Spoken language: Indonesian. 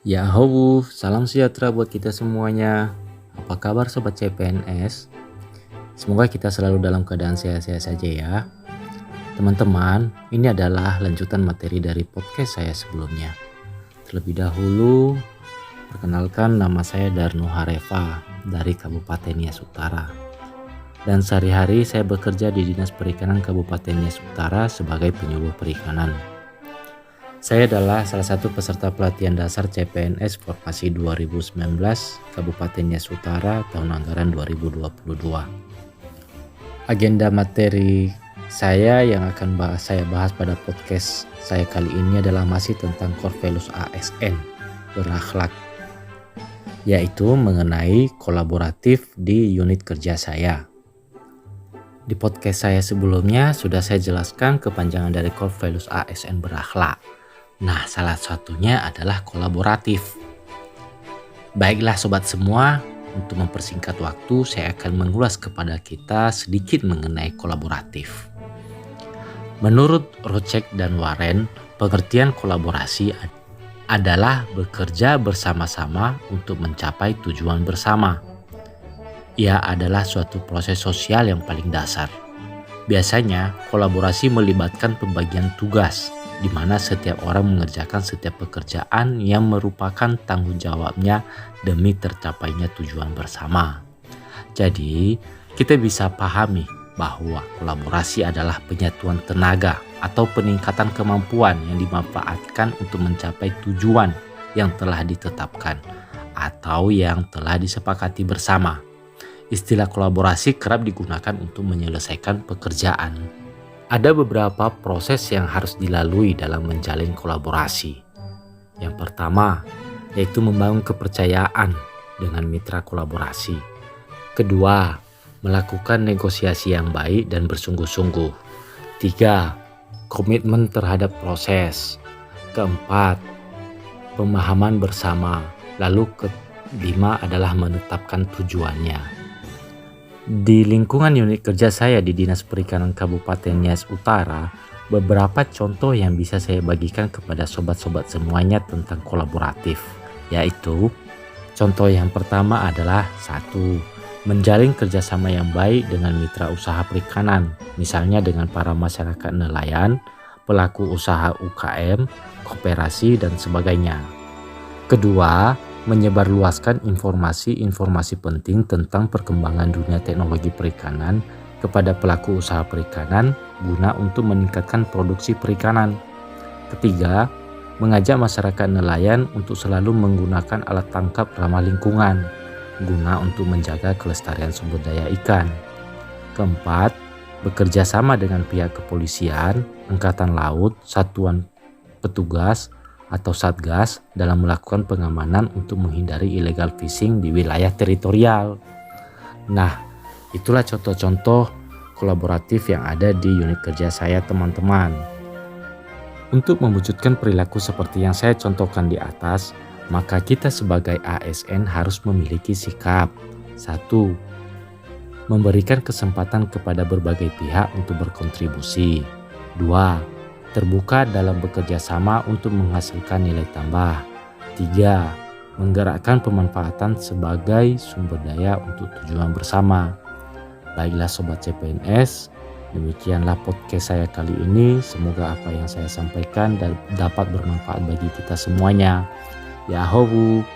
Ya halo, salam sejahtera buat kita semuanya. Apa kabar sobat CPNS? Semoga kita selalu dalam keadaan sehat-sehat saja ya. Teman-teman, ini adalah lanjutan materi dari podcast saya sebelumnya. Terlebih dahulu, perkenalkan nama saya Darno Hareva dari Kabupaten Nias Utara. Dan sehari-hari saya bekerja di Dinas Perikanan Kabupaten Nias Utara sebagai penyuluh perikanan. Saya adalah salah satu peserta pelatihan dasar CPNS Formasi 2019 Kabupaten Nias Utara tahun anggaran 2022. Agenda materi saya yang akan saya bahas pada podcast saya kali ini adalah masih tentang core values ASN berakhlak, yaitu mengenai kolaboratif di unit kerja saya. Di podcast saya sebelumnya sudah saya jelaskan kepanjangan dari core values ASN berakhlak. Nah, salah satunya adalah kolaboratif. Baiklah sobat semua, untuk mempersingkat waktu saya akan mengulas kepada kita sedikit mengenai kolaboratif. Menurut Rocek dan Warren, pengertian kolaborasi adalah bekerja bersama-sama untuk mencapai tujuan bersama. Ia adalah suatu proses sosial yang paling dasar. Biasanya, kolaborasi melibatkan pembagian tugas, di mana setiap orang mengerjakan setiap pekerjaan yang merupakan tanggung jawabnya demi tercapainya tujuan bersama. Jadi, kita bisa pahami bahwa kolaborasi adalah penyatuan tenaga atau peningkatan kemampuan yang dimanfaatkan untuk mencapai tujuan yang telah ditetapkan atau yang telah disepakati bersama. Istilah kolaborasi kerap digunakan untuk menyelesaikan pekerjaan. Ada beberapa proses yang harus dilalui dalam menjalin kolaborasi. Yang pertama, yaitu membangun kepercayaan dengan mitra kolaborasi. Kedua, melakukan negosiasi yang baik dan bersungguh-sungguh. Tiga, komitmen terhadap proses. Keempat, pemahaman bersama. Lalu kelima adalah menetapkan tujuannya. Di lingkungan unit kerja saya di Dinas Perikanan Kabupaten Nias Utara, beberapa contoh yang bisa saya bagikan kepada sobat-sobat semuanya tentang kolaboratif, yaitu contoh yang pertama adalah 1. Menjalin kerjasama yang baik dengan mitra usaha perikanan, misalnya dengan para masyarakat nelayan, pelaku usaha UKM, koperasi, dan sebagainya. Kedua, menyebarluaskan informasi-informasi penting tentang perkembangan dunia teknologi perikanan kepada pelaku usaha perikanan guna untuk meningkatkan produksi perikanan. Ketiga, mengajak masyarakat nelayan untuk selalu menggunakan alat tangkap ramah lingkungan guna untuk menjaga kelestarian sumber daya ikan. Keempat, bekerja sama dengan pihak kepolisian, angkatan laut, satuan petugas, atau Satgas dalam melakukan pengamanan untuk menghindari illegal fishing di wilayah teritorial. Nah, itulah contoh-contoh kolaboratif yang ada di unit kerja saya, teman-teman. Untuk mewujudkan perilaku seperti yang saya contohkan di atas, maka kita sebagai ASN harus memiliki sikap 1. Memberikan kesempatan kepada berbagai pihak untuk berkontribusi. 2. Terbuka dalam bekerja sama untuk menghasilkan nilai tambah. 3. Menggerakkan pemanfaatan sebagai sumber daya untuk tujuan bersama. Baiklah sobat CPNS, demikianlah podcast saya kali ini. Semoga apa yang saya sampaikan dapat bermanfaat bagi kita semuanya. Ya hobu.